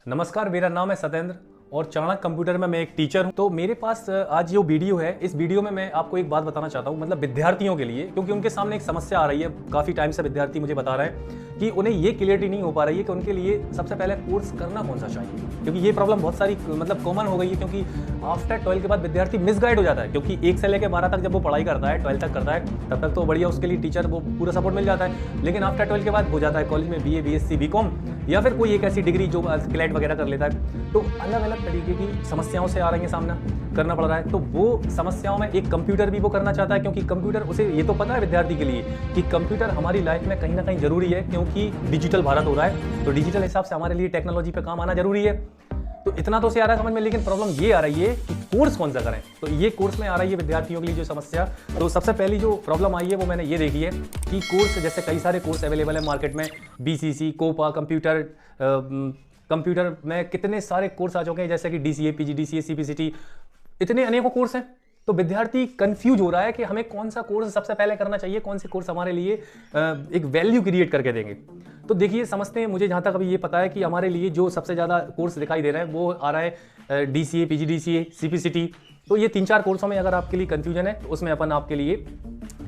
नमस्कार, मेरा नाम है सत्येंद्र और चाणक्य कंप्यूटर में मैं एक टीचर हूं। तो मेरे पास आज जो वीडियो है, इस वीडियो में मैं आपको एक बात बताना चाहता हूं, मतलब विद्यार्थियों के लिए, क्योंकि उनके सामने एक समस्या आ रही है। काफ़ी टाइम से विद्यार्थी मुझे बता रहे हैं कि उन्हें ये क्लियरिटी नहीं हो पा रही है कि उनके लिए सबसे पहले कोर्स करना कौन सा चाहिए, क्योंकि ये प्रॉब्लम बहुत सारी मतलब कॉमन हो गई है। क्योंकि आफ्टर 12 के बाद विद्यार्थी मिसगाइड हो जाता है, क्योंकि 1 से लेकर 12 तक जब वो पढ़ाई करता है, 12 तक करता है, तब तक तो बढ़िया, उसके लिए टीचर वो पूरा सपोर्ट मिल जाता है। लेकिन आफ्टर 12 के बाद हो जाता है कॉलेज में BA BSc BCom या फिर कोई एक ऐसी डिग्री जो क्लैट वगैरह कर लेता है, तो अलग अलग तरीके की समस्याओं से आ रही है, सामना करना पड़ रहा है। तो वो समस्याओं में एक कंप्यूटर भी वो करना चाहता है, क्योंकि कंप्यूटर, उसे ये तो पता है विद्यार्थी के लिए कि कंप्यूटर हमारी लाइफ में कहीं ना कहीं जरूरी है, क्योंकि डिजिटल भारत हो रहा है। तो डिजिटल हिसाब से हमारे लिए टेक्नोलॉजी पे काम आना जरूरी है। तो इतना तो से आ रहा है समझ में, लेकिन प्रॉब्लम ये आ रही है कि कोर्स कौन सा करें। तो ये कोर्स में आ रही है विद्यार्थियों के लिए जो समस्या। तो सबसे पहली जो प्रॉब्लम आई है वो मैंने ये देखी है कि कोर्स, जैसे कई सारे कोर्स अवेलेबल है मार्केट में, BCC, कोपा, कंप्यूटर में कितने सारे कोर्स आ चुके हैं, जैसे कि DCA, PGDCA, CPCT, इतने अनेकों कोर्स हैं। तो विद्यार्थी कंफ्यूज हो रहा है कि हमें कौन सा कोर्स सबसे पहले करना चाहिए, कौन से कोर्स हमारे लिए एक वैल्यू क्रिएट करके देंगे। तो देखिए, समझते हैं, मुझे जहाँ तक अभी ये पता है कि हमारे लिए जो सबसे ज़्यादा कोर्स दिखाई दे रहे हैं वो आ रहा है DCA, PGDCA, CPCT। तो ये 3-4 कोर्सों में अगर आपके लिए कंफ्यूजन है तो उसमें अपन आपके लिए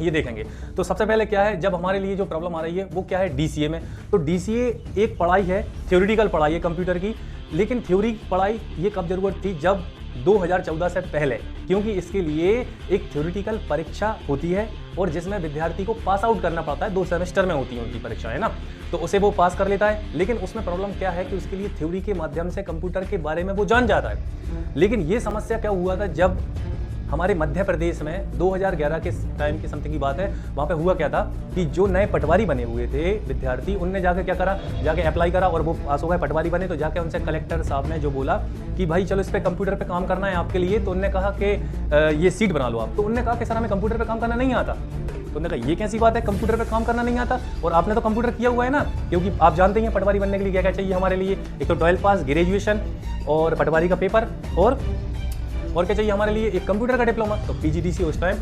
ये देखेंगे। तो सबसे पहले क्या है, जब हमारे लिए जो प्रॉब्लम आ रही है वो क्या है DCA में। तो DCA एक पढ़ाई है, थ्योरेटिकल पढ़ाई है कंप्यूटर की। लेकिन थ्योरी पढ़ाई ये कब जरूरत थी, जब 2014 से पहले, क्योंकि इसके लिए एक थ्योरेटिकल परीक्षा होती है और जिसमें विद्यार्थी को पास आउट करना पड़ता है। 2 सेमेस्टर में होती है उनकी परीक्षा, है ना। तो उसे वो पास कर लेता है। लेकिन उसमें प्रॉब्लम क्या है कि उसके लिए थ्योरी के माध्यम से कंप्यूटर के बारे में वो जान जाता है। लेकिन ये समस्या क्या हुआ था, जब हमारे मध्य प्रदेश में 2011 के टाइम की समथिंग की बात है, वहाँ पे हुआ क्या था कि जो नए पटवारी बने हुए थे विद्यार्थी, उनने जाके क्या करा, जाके अप्लाई करा और वो पास हो गए, पटवारी बने। तो जाके उनसे कलेक्टर साहब ने जो बोला कि भाई चलो इस पे कंप्यूटर पे काम करना है आपके लिए, तो उन्होंने कहा कि ये सीट बना लो आप। तो उन्होंने कहा कि सर हमें कंप्यूटर पे काम करना नहीं आता। तो उन्होंने कहा ये कैसी बात है, कंप्यूटर पे काम करना नहीं आता, और आपने तो कंप्यूटर किया हुआ है ना। क्योंकि आप जानते ही हैं पटवारी बनने के लिए क्या क्या चाहिए हमारे लिए, एक तो 12 पास, ग्रेजुएशन और पटवारी का पेपर, और क्या चाहिए हमारे लिए, एक कंप्यूटर का डिप्लोमा। तो PGDCA उस टाइम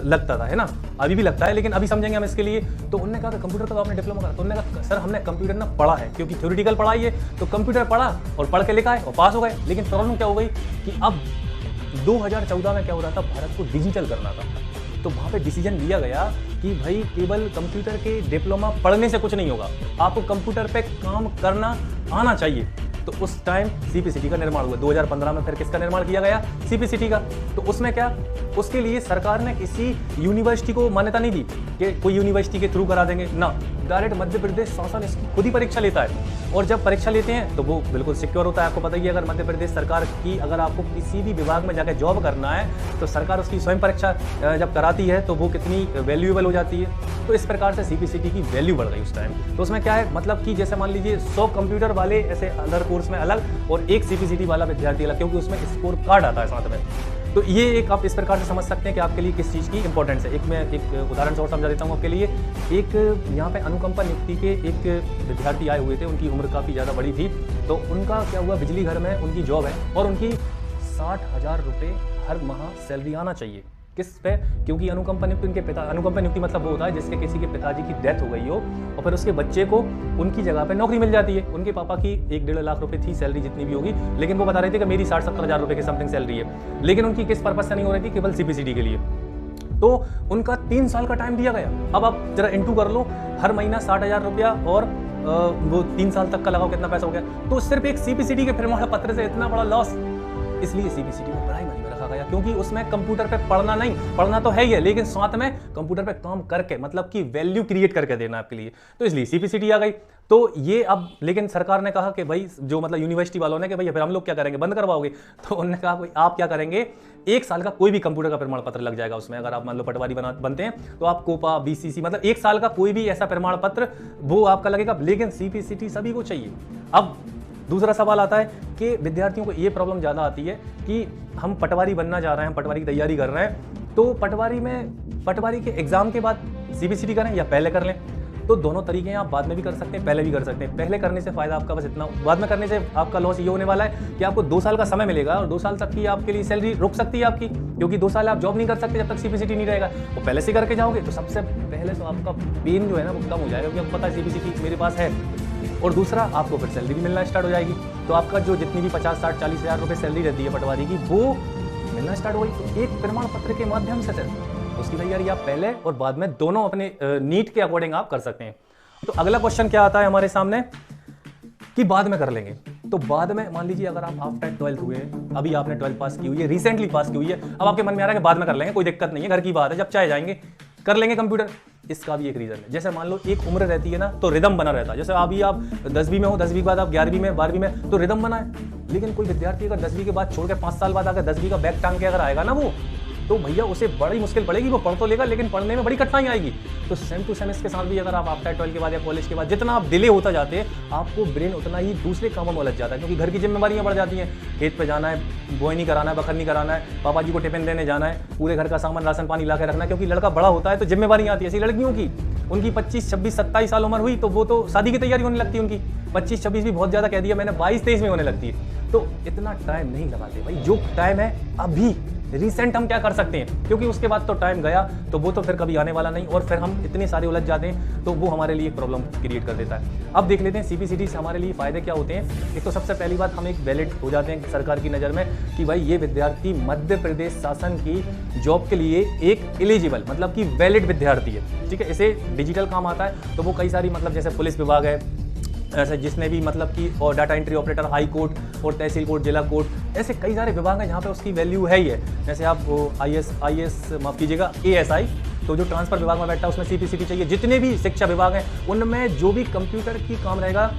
लगता था, है ना, अभी भी लगता है, लेकिन अभी समझेंगे हम इसके लिए। तो उन्होंने कहा कि कंप्यूटर का तो आपने डिप्लोमा करा। तो उन्होंने कहा सर हमने कंप्यूटर ना पढ़ा है, क्योंकि थ्योरेटिकल पढ़ाई है, तो कंप्यूटर पढ़ा और पढ़ के लिखा है और पास हो गए। लेकिन प्रॉब्लम क्या हो गई कि अब 2014 में क्या हो रहा था, भारत को डिजिटल करना था। तो वहाँ पे डिसीजन लिया गया कि भाई केवल कंप्यूटर के डिप्लोमा पढ़ने से कुछ नहीं होगा, आपको कंप्यूटर पे काम करना आना चाहिए। तो उस टाइम CPCT का निर्माण हुआ 2015 में। फिर किसका निर्माण किया गया, CPCT का। तो उसमें क्या, उसके लिए सरकार ने किसी यूनिवर्सिटी को मान्यता नहीं दी कि कोई यूनिवर्सिटी के थ्रू करा देंगे ना, डायरेक्ट मध्य प्रदेश शासन इसकी खुद ही परीक्षा लेता है। और जब परीक्षा लेते हैं तो वो बिल्कुल सिक्योर होता है। आपको पता ही है, अगर मध्य प्रदेश सरकार की, अगर आपको किसी भी विभाग में जाकर जॉब करना है तो सरकार उसकी स्वयं परीक्षा जब कराती है तो वो कितनी वैल्यूएबल हो जाती है। तो इस प्रकार से CPCT की वैल्यू बढ़ गई उस टाइम। तो उसमें क्या है, मतलब कि जैसे मान लीजिए 100 कंप्यूटर वाले ऐसे अदर कोर्स में अलग और एक CPCT वाला विद्यार्थी अलग, क्योंकि उसमें स्कोर कार्ड आता है साथ में। तो ये एक आप इस प्रकार से समझ सकते हैं कि आपके लिए किस चीज़ की इंपॉर्टेंस है। मैं एक उदाहरण से और समझा देता हूँ आपके लिए। एक यहाँ पे अनुकंपा नियुक्ति के एक विद्यार्थी आए हुए थे, उनकी उम्र काफ़ी ज़्यादा बड़ी थी। तो उनका क्या हुआ, बिजली घर में उनकी जॉब है और उनकी 60,000 रुपये हर माह सैलरी आना चाहिए। किस पे, क्योंकि अनुकंपा नियुक्ति मतलब वो होता है जिसके किसी के पिताजी की डेथ हो गई हो और फिर उसके बच्चे को उनकी जगह पे नौकरी मिल जाती है। उनके पापा की 1-1.5 लाख रुपए थी सैलरी, जितनी भी होगी, लेकिन वो बता रहे थे कि मेरी 60-70 हज़ार रुपये की समथिंग सैलरी है। लेकिन उनकी किस पर्पज से नहीं हो रही थी, केवल CPCT के लिए। तो उनका 3 साल का टाइम दिया गया। अब आप जरा इंटू कर लो, हर महीना 60,000 रुपया और वो 3 साल तक का लगाओ, कितना पैसा हो गया। तो सिर्फ एक CPCT के प्रमाण पत्र से इतना बड़ा लॉस, इसलिए CPCT में प्राइमरी में रखा गया, क्योंकि उसमें कंप्यूटर पे पढ़ना तो है ही है, लेकिन साथ में कंप्यूटर पे काम करके, मतलब कि वैल्यू क्रिएट करके देना आपके लिए। तो इसलिए CPCT आ गई। तो ये अब, लेकिन सरकार ने कहा कि भाई, जो मतलब यूनिवर्सिटी वालों ने, कि भाई फिर हम लोग क्या करेंगे, बंद करवाओगे। तो उन्होंने कहा भाई आप क्या करेंगे, 1 साल का कोई भी कंप्यूटर का प्रमाण पत्र लग जाएगा उसमें। अगर आप मान लो पटवारी बनते हैं तो आप कोपा, BCC, मतलब 1 साल का कोई भी ऐसा प्रमाण पत्र वो आपका लगेगा। लेकिन CPCT सभी को चाहिए। अब दूसरा सवाल आता है कि विद्यार्थियों को ये प्रॉब्लम ज़्यादा आती है कि हम पटवारी बनना चाह रहे हैं, पटवारी की तैयारी कर रहे हैं, तो पटवारी के एग्जाम के बाद CPCT करें या पहले कर लें। तो दोनों तरीके हैं, आप बाद में भी कर सकते हैं, पहले भी कर सकते हैं। पहले करने से फायदा आपका बस इतना, बाद में करने से आपका लॉस ये होने वाला है कि आपको 2 साल का समय मिलेगा और 2 साल तक की आपके लिए सैलरी रुक सकती है आपकी, क्योंकि 2 साल आप जॉब नहीं कर सकते जब तक CPCT नहीं रहेगा। वो पहले से करके जाओगे तो सबसे पहले तो आपका पेन जो है ना वो कम हो जाएगा, क्योंकि आपको पता है CPCT मेरे पास है, और दूसरा आपको फिर सैलरी भी मिलना स्टार्ट हो जाएगी। तो आपका जो जितनी भी 50, 60, 40 हज़ार रुपये सैलरी रहती है पटवारी की, वो मिलना स्टार्ट हो गई। तो एक प्रमाण पत्र के माध्यम से सर उसकी तैयारी आप पहले और बाद में दोनों अपने नीट के अकॉर्डिंग आप कर सकते हैं। तो अगला क्वेश्चन क्या आता है हमारे सामने कि बाद में कर लेंगे। तो बाद में मान लीजिए अगर आप आफ्टर 12th हुए, अभी आपने 12th पास की हुई है, रिसेंटली पास की हुई है, अब आपके मन में आ रहा है कि बाद में कर लेंगे, कोई दिक्कत नहीं है, घर की बात है, जब चाहे जाएंगे कर लेंगे कंप्यूटर। इसका भी एक रीजन है, जैसे मान लो एक उम्र रहती है ना, तो रिदम बना रहता है। जैसे अभी आप 10वीं में हो, 10वीं के बाद आप 11वीं में, 12वीं में, तो रिदम बना है। लेकिन कोई विद्यार्थी अगर 10वीं के बाद छोड़ के 5 साल बाद अगर 10वीं का बैग टांग के अगर आएगा ना वो, तो भैया उसे बड़ी मुश्किल पड़ेगी। वो पढ़ तो लेगा लेकिन पढ़ने में बड़ी कठिनाई आएगी। तो सेम टू सेम इसके साथ भी अगर आप आफ्टर 12 के बाद या कॉलेज के बाद जितना आप डिले होता जाते हैं, आपको ब्रेन उतना ही दूसरे कामों में उलझ जाता है, क्योंकि घर की जिम्मेदारियां बढ़ जाती हैं। खेत पे जाना है, बोई नहीं कराना है, बखरनी कराना है, पापा जी को टिफिन देने जाना है, पूरे घर का सामान राशन पानी ला के रखना है। क्योंकि लड़का बड़ा होता है तो जिम्मेवारियां आती है। ऐसी लड़कियों की उनकी 25, 26, 27 साल उम्र हुई तो वो तो शादी की तैयारी होने लगती है उनकी। 25, 26 भी बहुत ज़्यादा कह दिया मैंने, 22, 23 में होने लगती है। तो इतना टाइम नहीं लगाते भाई, जो टाइम है अभी रिसेंट हम क्या कर सकते हैं, क्योंकि उसके बाद तो टाइम गया तो वो तो फिर कभी आने वाला नहीं, और फिर हम इतने सारे उलझ जाते हैं तो वो हमारे लिए एक प्रॉब्लम क्रिएट कर देता है। अब देख लेते हैं सीपीसीटी से हमारे लिए फायदे क्या होते हैं। एक तो सबसे पहली बात, हम एक वैलिड हो जाते हैं सरकार की नज़र में कि भाई ये विद्यार्थी मध्य प्रदेश शासन की जॉब के लिए एक एलिजिबल मतलब कि वैलिड विद्यार्थी है। ठीक है, इसे डिजिटल काम आता है तो वो कई सारी मतलब जैसे पुलिस विभाग है, ऐसे जिसने भी मतलब कि और data entry operator, high court और तहसील कोर्ट, जिला कोर्ट, ऐसे कई सारे विभाग हैं जहाँ पे उसकी वैल्यू है ही है। जैसे आप आईएएस माफ़ कीजिएगा एएसआई, तो जो ट्रांसफर विभाग में बैठता है उसमें सीपीसीटी चाहिए। जितने भी शिक्षा विभाग हैं उनमें जो भी कंप्यूटर की काम रहेगा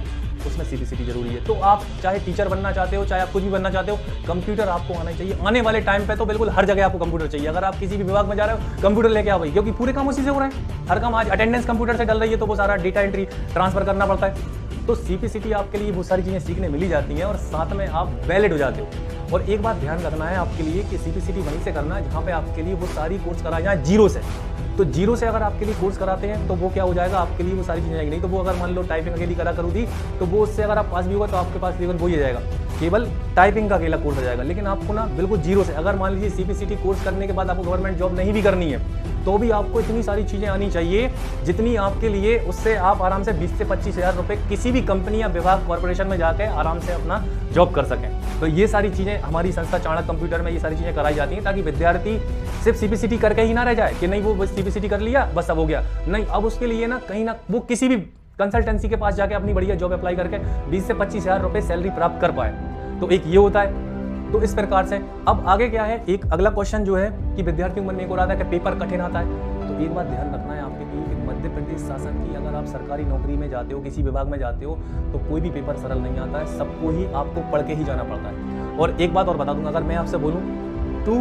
उसमें सीपीसीटी जरूरी है। तो आप चाहे टीचर बनना चाहते हो, चाहे आप कुछ भी बनना चाहते हो, कंप्यूटर आपको आना चाहिए। आने वाले टाइम पे तो बिल्कुल हर जगह आपको कंप्यूटर चाहिए। अगर आप किसी भी विभाग में जा रहे हो, कंप्यूटर लेके आओ भाई, क्योंकि पूरे काम उसी से हो रहे हैं। हर काम आज अटेंडेंस कंप्यूटर से डल रही है, तो वो सारा डेटा एंट्री ट्रांसफर करना पड़ता है। तो सीपीसीटी आपके लिए वो सारी चीज़ें सीखने मिली जाती हैं और साथ में आप वैलिड हो जाते हो। और एक बात ध्यान रखना है आपके लिए कि सीपीसीटी वहीं से करना है जहाँ पे आपके लिए वो सारी कोर्स कराए जाए जीरो से। तो जीरो से अगर आपके लिए कोर्स कराते हैं तो वो क्या हो जाएगा, आपके लिए वो सारी चीज़ें आएगी। नहीं तो वो अगर मान लो टाइपिंग अकेली करा करूँ थी तो वो उससे अगर आप पास भी होगा तो आपके पास लेवल वही जाएगा, केवल टाइपिंग का अकेला कोर्स हो जाएगा। लेकिन आपको ना बिल्कुल जीरो से, अगर मान लीजिए सीपीसीटी कोर्स करने के बाद आपको गवर्नमेंट जॉब नहीं भी करनी है तो भी आपको इतनी सारी चीज़ें आनी चाहिए जितनी आपके लिए, उससे आप आराम से 20 से 25 हज़ार रुपये किसी भी कंपनी या विभाग कॉर्पोरेशन में जाकर आराम से अपना जॉब कर सकें। तो ये सारी चीज़ें हमारी संस्था चाणक्य कंप्यूटर में ये सारी चीज़ें कराई जाती हैं ताकि विद्यार्थी सिर्फ सीपीसीटी करके ही ना रह जाए कि नहीं वो बस सीपीसीटी कर लिया बस अब हो गया। नहीं, अब उसके लिए ना कहीं ना वो किसी भी कंसल्टेंसी के पास जाके अपनी बढ़िया जॉब अप्लाई करके 20 से 25 हज़ार रुपये सैलरी प्राप्त कर पाए। तो एक ये होता है। तो इस प्रकार से अब आगे क्या है, एक अगला क्वेश्चन जो है कि विद्यार्थियों के मन में एक और आता है कि पेपर कठिन आता है। तो एक बात ध्यान रखना है आपके लिए कि मध्य प्रदेश शासन की अगर आप सरकारी नौकरी में जाते हो, किसी विभाग में जाते हो, तो कोई भी पेपर सरल नहीं आता है। सबको ही आपको पढ़ के ही जाना पड़ता है। और एक बात और बता दूंगा, अगर मैं आपसे बोलूँ 2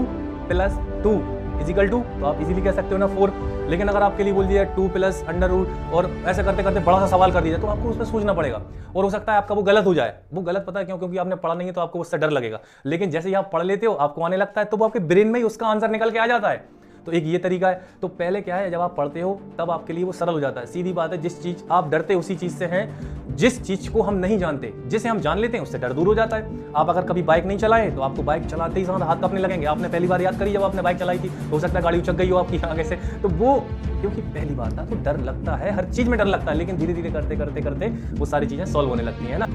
+ 2 = 2 तो आप इजीली कह सकते हो ना 4। लेकिन अगर आपके लिए बोल दिया 2 + √, और ऐसे करते करते बड़ा सा सवाल कर दिया तो आपको उस पर सोचना पड़ेगा और हो सकता है आपका वो गलत हो जाए। वो गलत पता है क्यों? क्योंकि आपने पढ़ा नहीं है तो आपको उससे डर लगेगा। लेकिन जैसे ही आप पढ़ लेते हो, आपको आने लगता है, तो वो आपके ब्रेन में ही उसका आंसर निकल के आ जाता है। तो एक ये तरीका है। तो पहले क्या है, जब आप पढ़ते हो तब आपके लिए वो सरल हो जाता है। सीधी बात है, जिस चीज़ आप डरते उसी चीज़ से हैं, जिस चीज़ को हम नहीं जानते, जिसे हम जान लेते हैं उससे डर दूर हो जाता है। आप अगर कभी बाइक नहीं चलाए तो आपको बाइक चलाते ही साथ हाथ कांपने लगेंगे। आपने पहली बार याद करी जब आपने बाइक चलाई थी, हो सकता है गाड़ी उचक गई हो आपकी आगे से, तो वो क्योंकि पहली बात था तो डर लगता है, हर चीज़ में डर लगता है। लेकिन धीरे धीरे करते करते करते वो सारी चीज़ें सॉल्व होने लगती हैं ना।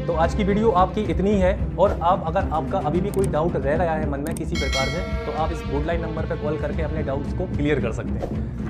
तो आज की वीडियो आपकी इतनी है, और आप अगर आपका अभी भी कोई डाउट रह गया है मन में किसी प्रकार से, तो आप इस बोर्ड लाइन नंबर पर कॉल करके अपने डाउट्स को क्लियर कर सकते हैं।